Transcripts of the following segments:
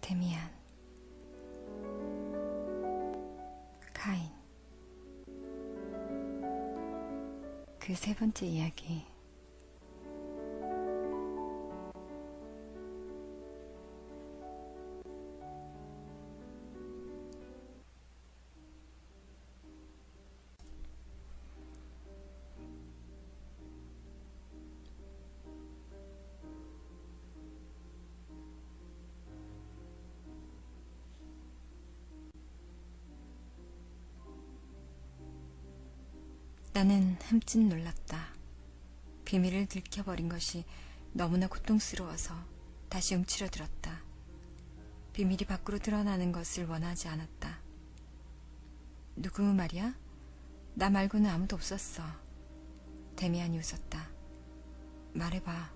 데미안, 카인. 그 세 번째 이야기. 나는 흠칫 놀랐다. 비밀을 들켜버린 것이 너무나 고통스러워서 다시 움츠러들었다. 비밀이 밖으로 드러나는 것을 원하지 않았다. 누구 말이야? 나 말고는 아무도 없었어. 데미안이 웃었다. 말해봐.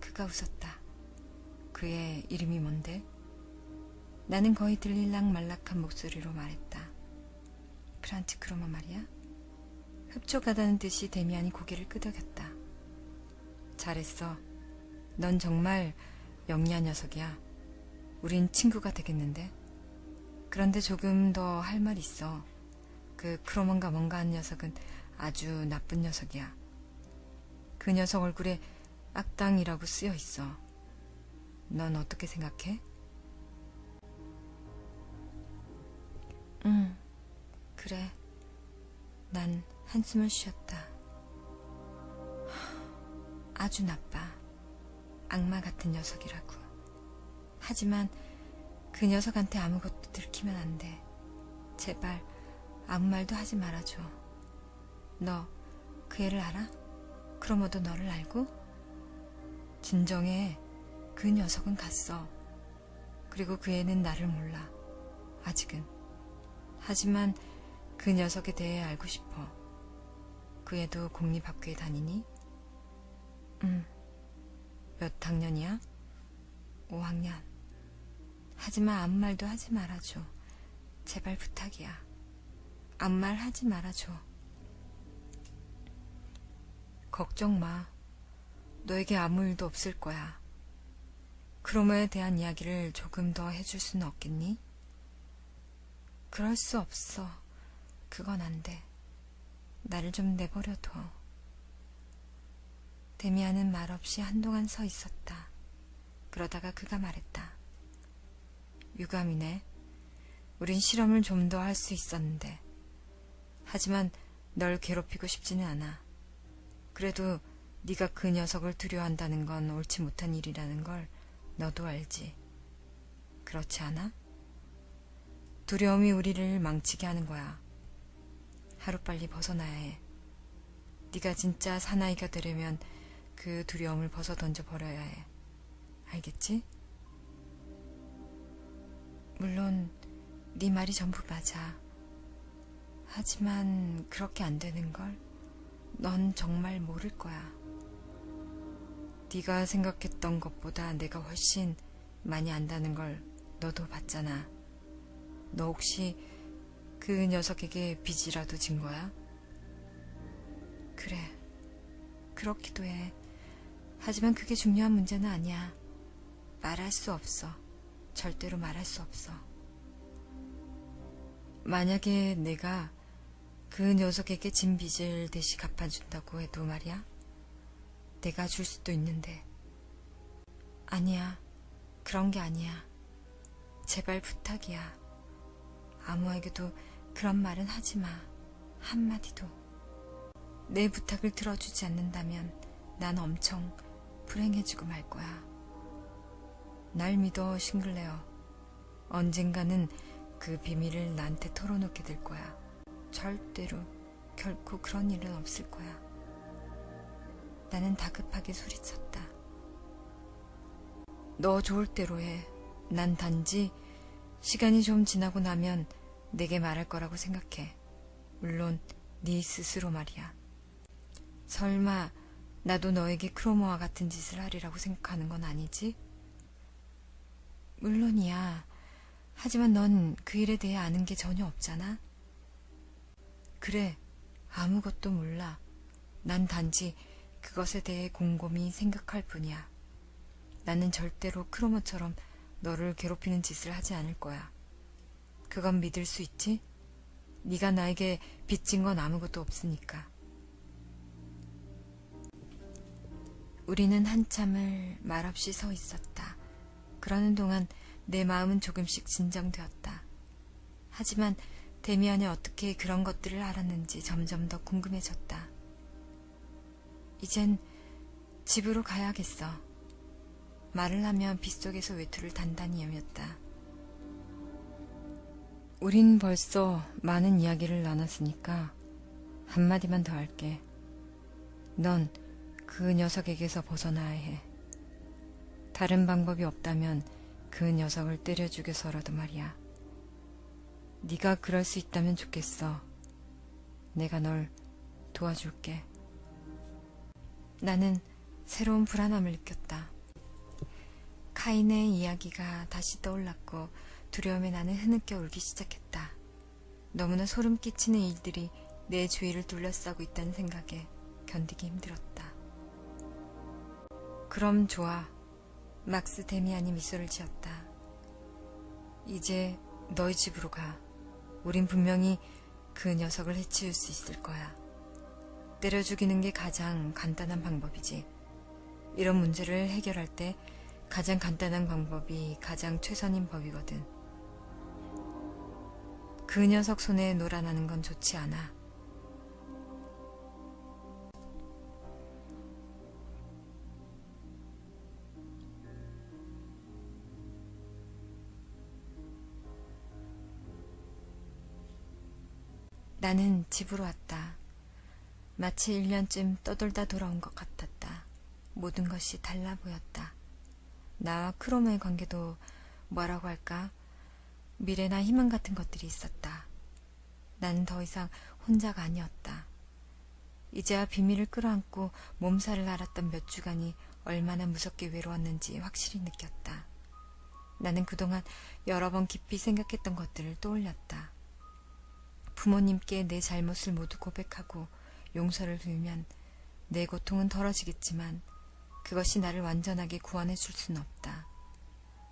그가 웃었다. 그의 이름이 뭔데? 나는 거의 들릴락 말락한 목소리로 말했다. 프란츠 크로머 말이야? 흡족하다는 듯이 데미안이 고개를 끄덕였다. 잘했어. 넌 정말 영리한 녀석이야. 우린 친구가 되겠는데? 그런데 조금 더 할 말 있어. 그 크로먼가 뭔가 하는 녀석은 아주 나쁜 녀석이야. 그 녀석 얼굴에 악당이라고 쓰여 있어. 넌 어떻게 생각해? 응, 그래. 난 한숨을 쉬었다. 아주 나빠. 악마 같은 녀석이라고. 하지만 그 녀석한테 아무것도 들키면 안 돼. 제발 아무 말도 하지 말아줘. 너 그 애를 알아? 크로머도 너를 알고? 진정해. 그 녀석은 갔어. 그리고 그 애는 나를 몰라. 아직은. 하지만 그 녀석에 대해 알고 싶어. 그 애도 공립학교에 다니니? 응. 몇 학년이야? 5학년. 하지만 아무 말도 하지 말아줘. 제발 부탁이야. 아무 말 하지 말아줘. 걱정 마. 너에게 아무 일도 없을 거야. 크로머에 대한 이야기를 조금 더 해줄 수는 없겠니? 그럴 수 없어. 그건 안 돼. 나를 좀 내버려둬. 데미안은 말없이 한동안 서 있었다. 그러다가 그가 말했다. 유감이네. 우린 실험을 좀 더 할 수 있었는데. 하지만 널 괴롭히고 싶지는 않아. 그래도 네가 그 녀석을 두려워한다는 건 옳지 못한 일이라는 걸 너도 알지. 그렇지 않아? 두려움이 우리를 망치게 하는 거야. 하루빨리 벗어나야 해. 네가 진짜 사나이가 되려면 그 두려움을 벗어 던져버려야 해. 알겠지? 물론 네 말이 전부 맞아. 하지만 그렇게 안 되는걸? 넌 정말 모를 거야. 네가 생각했던 것보다 내가 훨씬 많이 안다는 걸 너도 봤잖아. 너 혹시 그 녀석에게 빚이라도 진 거야? 그래, 그렇기도 해. 하지만 그게 중요한 문제는 아니야. 말할 수 없어. 절대로 말할 수 없어. 만약에 내가 그 녀석에게 진 빚을 대신 갚아준다고 해도 말이야. 내가 줄 수도 있는데. 아니야. 그런 게 아니야. 제발 부탁이야. 아무에게도 그런 말은 하지 마. 한마디도. 내 부탁을 들어주지 않는다면 난 엄청 불행해지고 말 거야. 날 믿어, 싱글레어. 언젠가는 그 비밀을 나한테 털어놓게 될 거야. 절대로, 결코 그런 일은 없을 거야. 나는 다급하게 소리쳤다. 너 좋을 대로 해. 난 단지 시간이 좀 지나고 나면 내게 말할 거라고 생각해. 물론 네 스스로 말이야. 설마 나도 너에게 크로머와 같은 짓을 하리라고 생각하는 건 아니지? 물론이야. 하지만 넌 그 일에 대해 아는 게 전혀 없잖아? 그래, 아무것도 몰라. 난 단지 그것에 대해 곰곰이 생각할 뿐이야. 나는 절대로 크로머처럼 너를 괴롭히는 짓을 하지 않을 거야. 그건 믿을 수 있지? 네가 나에게 빚진 건 아무것도 없으니까. 우리는 한참을 말없이 서 있었다. 그러는 동안 내 마음은 조금씩 진정되었다. 하지만 데미안이 어떻게 그런 것들을 알았는지 점점 더 궁금해졌다. 이젠 집으로 가야겠어. 말을 하면 빗속에서 외투를 단단히 여몄다. 우린 벌써 많은 이야기를 나눴으니까 한마디만 더 할게. 넌 그 녀석에게서 벗어나야 해. 다른 방법이 없다면 그 녀석을 때려 죽여서라도 말이야. 네가 그럴 수 있다면 좋겠어. 내가 널 도와줄게. 나는 새로운 불안함을 느꼈다. 카인의 이야기가 다시 떠올랐고 두려움에 나는 흐느껴 울기 시작했다. 너무나 소름 끼치는 일들이 내 주위를 둘러싸고 있다는 생각에 견디기 힘들었다. 그럼 좋아. 막스 데미안이 미소를 지었다. 이제 너희 집으로 가. 우린 분명히 그 녀석을 해치울 수 있을 거야. 때려 죽이는 게 가장 간단한 방법이지. 이런 문제를 해결할 때 가장 간단한 방법이 가장 최선인 법이거든. 그 녀석 손에 놀아나는 건 좋지 않아. 나는 집으로 왔다. 마치 1년쯤 떠돌다 돌아온 것 같았다. 모든 것이 달라 보였다. 나와 크로모의 관계도 뭐라고 할까? 미래나 희망 같은 것들이 있었다. 나는 더 이상 혼자가 아니었다. 이제야 비밀을 끌어안고 몸살을 앓았던 몇 주간이 얼마나 무섭게 외로웠는지 확실히 느꼈다. 나는 그동안 여러 번 깊이 생각했던 것들을 떠올렸다. 부모님께 내 잘못을 모두 고백하고 용서를 빌면 내 고통은 덜어지겠지만 그것이 나를 완전하게 구원해 줄 수는 없다.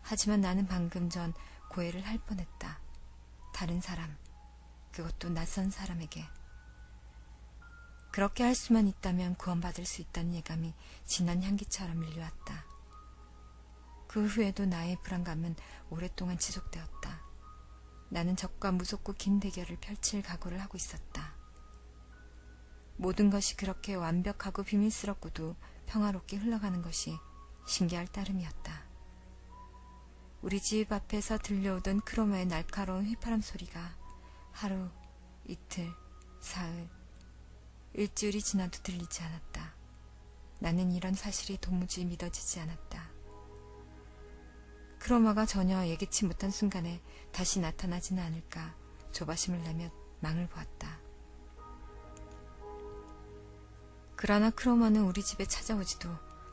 하지만 나는 방금 전 고해를 할 뻔했다. 다른 사람, 그것도 낯선 사람에게. 그렇게 할 수만 있다면 구원받을 수 있다는 예감이 진한 향기처럼 밀려왔다. 그 후에도 나의 불안감은 오랫동안 지속되었다. 나는 적과 무섭고 긴 대결을 펼칠 각오를 하고 있었다. 모든 것이 그렇게 완벽하고 비밀스럽고도 평화롭게 흘러가는 것이 신기할 따름이었다. 우리 집 앞에서 들려오던 크로마의 날카로운 휘파람 소리가 하루, 이틀, 사흘, 일주일이 지나도 들리지 않았다. 나는 이런 사실이 도무지 믿어지지 않았다. 크로마가 전혀 예기치 못한 순간에 다시 나타나지는 않을까 조바심을 내며 망을 보았다. 그러나 크로마는 우리 집에 찾아오지도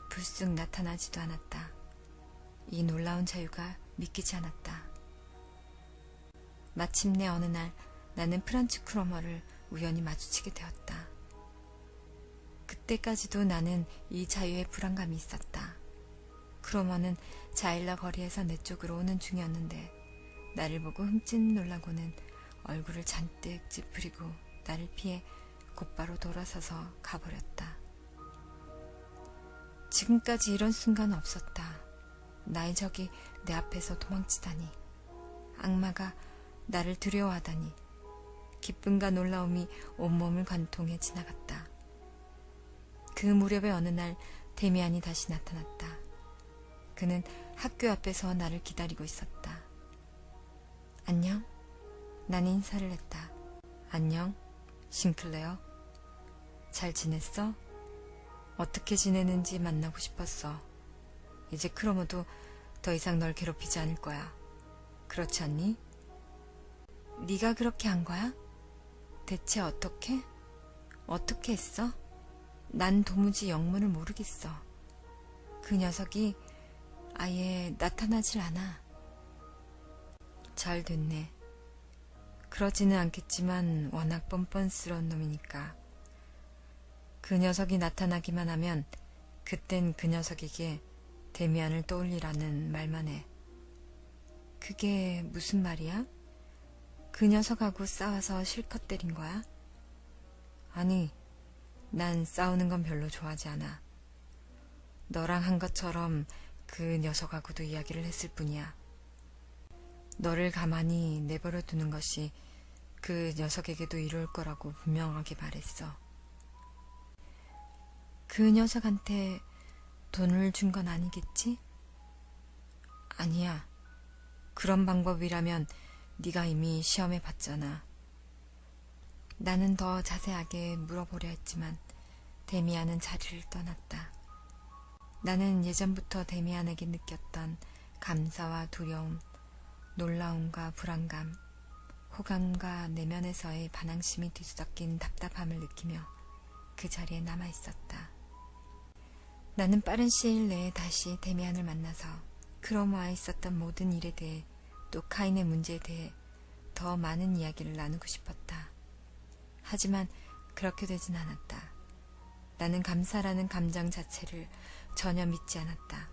불쑥 나타나지도 않았다. 이 놀라운 자유가 믿기지 않았다. 마침내 어느 날 나는 프란츠 크로머를 우연히 마주치게 되었다. 그때까지도 나는 이 자유에 불안감이 있었다. 크로머는 자일러 거리에서 내 쪽으로 오는 중이었는데 나를 보고 흠칫 놀라고는 얼굴을 잔뜩 찌푸리고 나를 피해 곧바로 돌아서서 가버렸다. 지금까지 이런 순간은 없었다. 나의 적이 내 앞에서 도망치다니. 악마가 나를 두려워하다니. 기쁨과 놀라움이 온몸을 관통해 지나갔다. 그 무렵의 어느 날 데미안이 다시 나타났다. 그는 학교 앞에서 나를 기다리고 있었다. 안녕? 난 인사를 했다. 안녕, 싱클레어. 잘 지냈어? 어떻게 지내는지 만나고 싶었어. 이제 크로모도 더 이상 널 괴롭히지 않을 거야. 그렇지 않니? 네가 그렇게 한 거야? 대체 어떻게? 어떻게 했어? 난 도무지 영문을 모르겠어. 그 녀석이 아예 나타나질 않아. 잘 됐네. 그러지는 않겠지만 워낙 뻔뻔스러운 놈이니까. 그 녀석이 나타나기만 하면 그땐 그 녀석에게 데미안을 떠올리라는 말만 해. 그게 무슨 말이야? 그 녀석하고 싸워서 실컷 때린 거야? 아니, 난 싸우는 건 별로 좋아하지 않아. 너랑 한 것처럼 그 녀석하고도 이야기를 했을 뿐이야. 너를 가만히 내버려 두는 것이 그 녀석에게도 이룰 거라고 분명하게 말했어. 그 녀석한테 돈을 준 건 아니겠지? 아니야. 그런 방법이라면 네가 이미 시험해 봤잖아. 나는 더 자세하게 물어보려 했지만 데미안은 자리를 떠났다. 나는 예전부터 데미안에게 느꼈던 감사와 두려움, 놀라움과 불안감, 호감과 내면에서의 반항심이 뒤섞인 답답함을 느끼며 그 자리에 남아 있었다. 나는 빠른 시일 내에 다시 데미안을 만나서 크로모아에 있었던 모든 일에 대해 또 카인의 문제에 대해 더 많은 이야기를 나누고 싶었다. 하지만 그렇게 되진 않았다. 나는 감사라는 감정 자체를 전혀 믿지 않았다.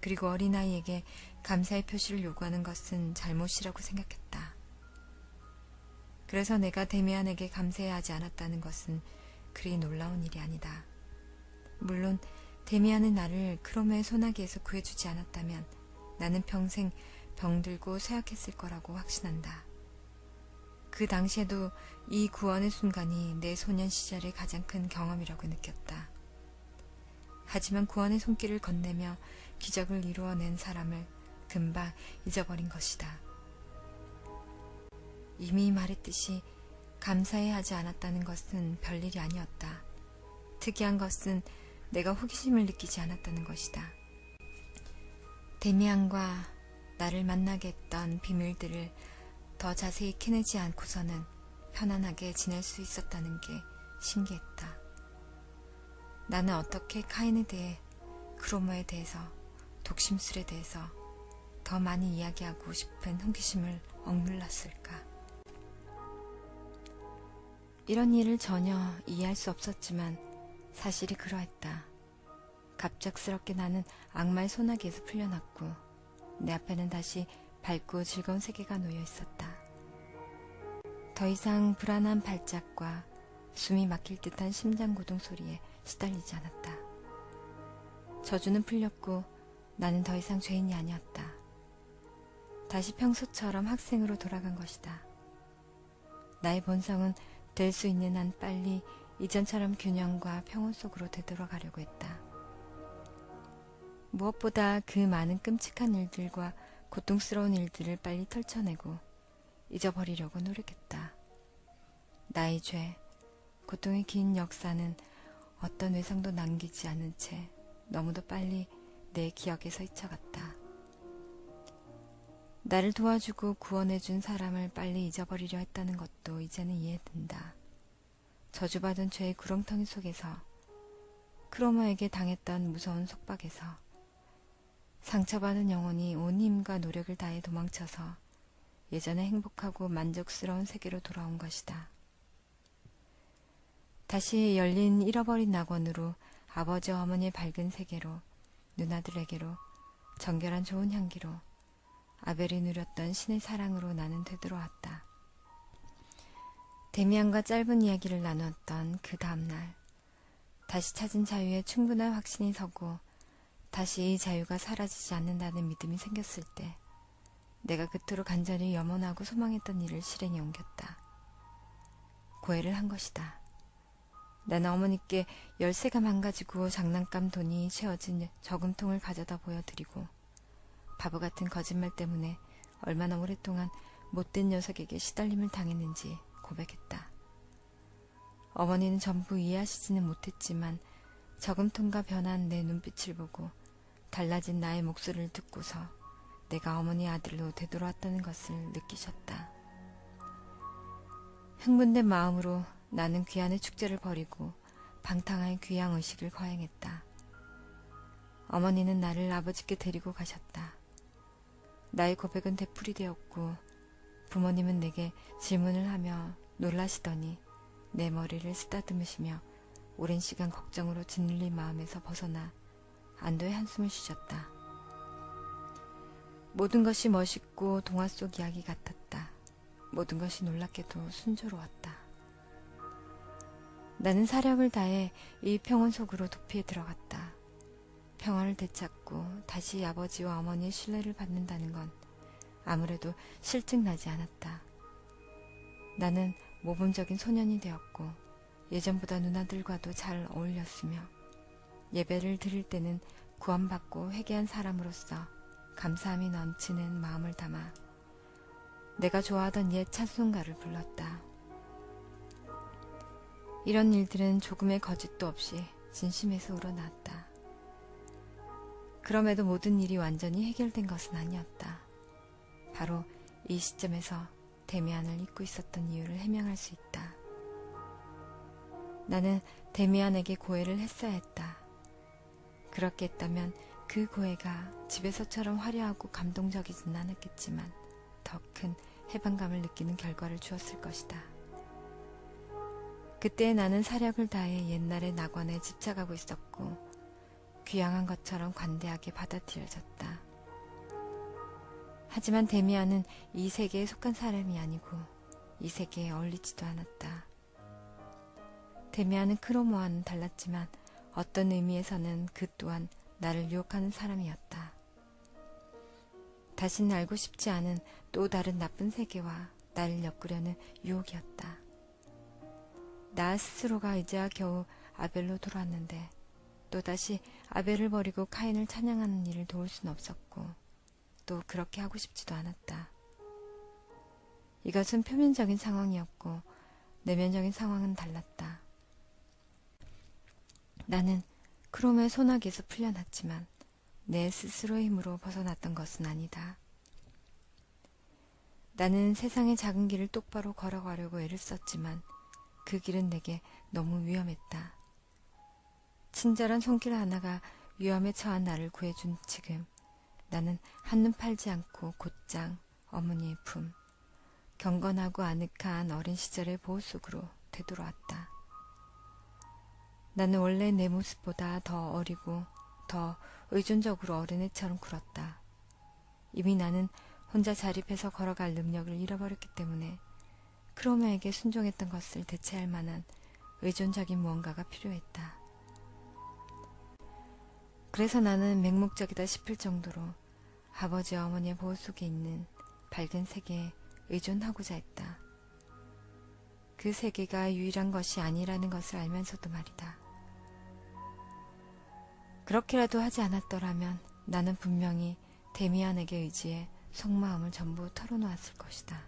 그리고 어린아이에게 감사의 표시를 요구하는 것은 잘못이라고 생각했다. 그래서 내가 데미안에게 감사해야 하지 않았다는 것은 그리 놀라운 일이 아니다. 물론 데미안은 나를 크로모의 소나기에서 구해주지 않았다면 나는 평생 병들고 쇠약했을 거라고 확신한다. 그 당시에도 이 구원의 순간이 내 소년 시절의 가장 큰 경험이라고 느꼈다. 하지만 구원의 손길을 건네며 기적을 이루어낸 사람을 금방 잊어버린 것이다. 이미 말했듯이 감사해야 하지 않았다는 것은 별일이 아니었다. 특이한 것은 내가 호기심을 느끼지 않았다는 것이다. 데미안과 나를 만나게 했던 비밀들을 더 자세히 캐내지 않고서는 편안하게 지낼 수 있었다는 게 신기했다. 나는 어떻게 카인에 대해, 크로모에 대해서, 독심술에 대해서 더 많이 이야기하고 싶은 호기심을 억눌렀을까? 이런 일을 전혀 이해할 수 없었지만 사실이 그러했다. 갑작스럽게 나는 악마의 소나기에서 풀려났고 내 앞에는 다시 밝고 즐거운 세계가 놓여 있었다. 더 이상 불안한 발작과 숨이 막힐 듯한 심장 고동 소리에 시달리지 않았다. 저주는 풀렸고 나는 더 이상 죄인이 아니었다. 다시 평소처럼 학생으로 돌아간 것이다. 나의 본성은 될 수 있는 한 빨리 이전처럼 균형과 평온 속으로 되돌아가려고 했다. 무엇보다 그 많은 끔찍한 일들과 고통스러운 일들을 빨리 털쳐내고 잊어버리려고 노력했다. 나의 죄, 고통의 긴 역사는 어떤 외상도 남기지 않은 채 너무도 빨리 내 기억에서 잊혀갔다. 나를 도와주고 구원해준 사람을 빨리 잊어버리려 했다는 것도 이제는 이해된다. 저주받은 죄의 구렁텅이 속에서, 크로모에게 당했던 무서운 속박에서, 상처받은 영혼이 온 힘과 노력을 다해 도망쳐서 예전의 행복하고 만족스러운 세계로 돌아온 것이다. 다시 열린 잃어버린 낙원으로, 아버지와 어머니의 밝은 세계로, 누나들에게로, 정결한 좋은 향기로, 아벨이 누렸던 신의 사랑으로 나는 되돌아왔다. 데미안과 짧은 이야기를 나누었던 그 다음날, 다시 찾은 자유에 충분한 확신이 서고 다시 이 자유가 사라지지 않는다는 믿음이 생겼을 때 내가 그토록 간절히 염원하고 소망했던 일을 실행에 옮겼다. 고해를 한 것이다. 나는 어머니께 열쇠가 망가지고 장난감 돈이 채워진 저금통을 가져다 보여드리고 바보 같은 거짓말 때문에 얼마나 오랫동안 못된 녀석에게 시달림을 당했는지 고백했다. 어머니는 전부 이해하시지는 못했지만 저금통과 변한 내 눈빛을 보고 달라진 나의 목소리를 듣고서 내가 어머니의 아들로 되돌아왔다는 것을 느끼셨다. 흥분된 마음으로 나는 귀한의 축제를 벌이고 방탕한 귀향의식을 거행했다. 어머니는 나를 아버지께 데리고 가셨다. 나의 고백은 되풀이 되었고 부모님은 내게 질문을 하며 놀라시더니 내 머리를 쓰다듬으시며 오랜 시간 걱정으로 짓눌린 마음에서 벗어나 안도의 한숨을 쉬셨다. 모든 것이 멋있고 동화 속 이야기 같았다. 모든 것이 놀랍게도 순조로웠다. 나는 사력을 다해 이 평온 속으로 도피해 들어갔다. 평화를 되찾고 다시 아버지와 어머니의 신뢰를 받는다는 건 아무래도 실증나지 않았다. 나는 모범적인 소년이 되었고 예전보다 누나들과도 잘 어울렸으며 예배를 드릴 때는 구원받고 회개한 사람으로서 감사함이 넘치는 마음을 담아 내가 좋아하던 옛 찬송가를 불렀다. 이런 일들은 조금의 거짓도 없이 진심에서 우러나왔다. 그럼에도 모든 일이 완전히 해결된 것은 아니었다. 바로 이 시점에서 데미안을 잊고 있었던 이유를 해명할 수 있다. 나는 데미안에게 고해를 했어야 했다. 그렇게 했다면 그 고해가 집에서처럼 화려하고 감동적이진 않았겠지만 더 큰 해방감을 느끼는 결과를 주었을 것이다. 그때 나는 사력을 다해 옛날의 낙원에 집착하고 있었고 귀양한 것처럼 관대하게 받아들여졌다. 하지만 데미안은 이 세계에 속한 사람이 아니고 이 세계에 어울리지도 않았다. 데미안은 크로모와는 달랐지만 어떤 의미에서는 그 또한 나를 유혹하는 사람이었다. 다시는 알고 싶지 않은 또 다른 나쁜 세계와 나를 엮으려는 유혹이었다. 나 스스로가 이제야 겨우 아벨로 돌아왔는데 또다시 아벨을 버리고 카인을 찬양하는 일을 도울 순 없었고 또 그렇게 하고 싶지도 않았다. 이것은 표면적인 상황이었고 내면적인 상황은 달랐다. 나는 크롬의 소나기에서 풀려났지만 내 스스로의 힘으로 벗어났던 것은 아니다. 나는 세상의 작은 길을 똑바로 걸어가려고 애를 썼지만 그 길은 내게 너무 위험했다. 친절한 손길 하나가 위험에 처한 나를 구해준 지금 나는 한눈 팔지 않고 곧장 어머니의 품, 경건하고 아늑한 어린 시절의 보호 속으로 되돌아왔다. 나는 원래 내 모습보다 더 어리고 더 의존적으로 어린애처럼 굴었다. 이미 나는 혼자 자립해서 걸어갈 능력을 잃어버렸기 때문에 크로메에게 순종했던 것을 대체할 만한 의존적인 무언가가 필요했다. 그래서 나는 맹목적이다 싶을 정도로 아버지와 어머니의 보호 속에 있는 밝은 세계에 의존하고자 했다. 그 세계가 유일한 것이 아니라는 것을 알면서도 말이다. 그렇게라도 하지 않았더라면 나는 분명히 데미안에게 의지해 속마음을 전부 털어놓았을 것이다.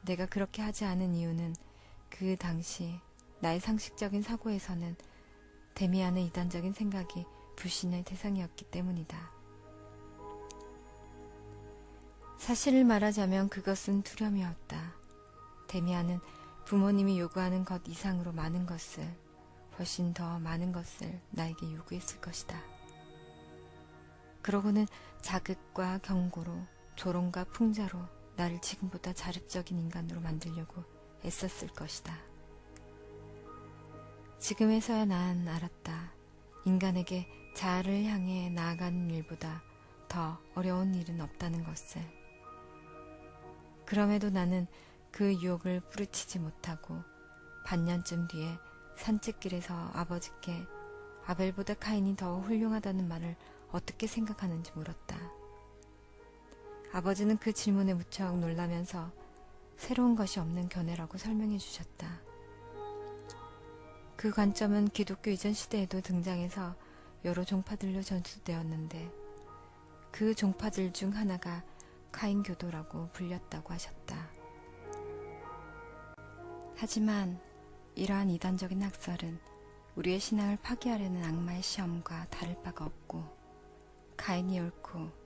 내가 그렇게 하지 않은 이유는 그 당시 나의 상식적인 사고에서는 데미안의 이단적인 생각이 불신의 대상이었기 때문이다. 사실을 말하자면 그것은 두려움이었다. 데미안은 부모님이 요구하는 것 이상으로 많은 것을, 훨씬 더 많은 것을 나에게 요구했을 것이다. 그러고는 자극과 경고로, 조롱과 풍자로 나를 지금보다 자립적인 인간으로 만들려고 애썼을 것이다. 지금에서야 난 알았다. 인간에게 자아를 향해 나아가는 일보다 더 어려운 일은 없다는 것을. 그럼에도 나는 그 유혹을 뿌리치지 못하고 반년쯤 뒤에 산책길에서 아버지께 아벨보다 카인이 더 훌륭하다는 말을 어떻게 생각하는지 물었다. 아버지는 그 질문에 무척 놀라면서 새로운 것이 없는 견해라고 설명해 주셨다. 그 관점은 기독교 이전 시대에도 등장해서 여러 종파들로 전수되었는데 그 종파들 중 하나가 카인교도라고 불렸다고 하셨다. 하지만 이러한 이단적인 학설은 우리의 신앙을 파괴하려는 악마의 시험과 다를 바가 없고 카인이 옳고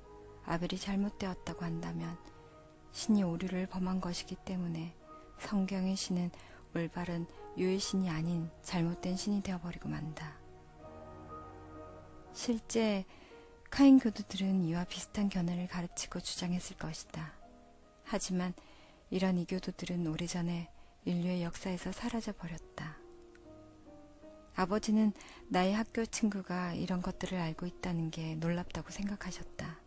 아벨이 잘못되었다고 한다면 신이 오류를 범한 것이기 때문에 성경의 신은 올바른 유의 신이 아닌 잘못된 신이 되어버리고 만다. 실제 카인 교도들은 이와 비슷한 견해를 가르치고 주장했을 것이다. 하지만 이런 이교도들은 오래전에 인류의 역사에서 사라져버렸다. 아버지는 나의 학교 친구가 이런 것들을 알고 있다는 게 놀랍다고 생각하셨다.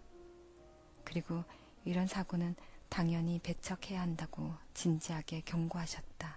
그리고 이런 사고는 당연히 배척해야 한다고 진지하게 경고하셨다.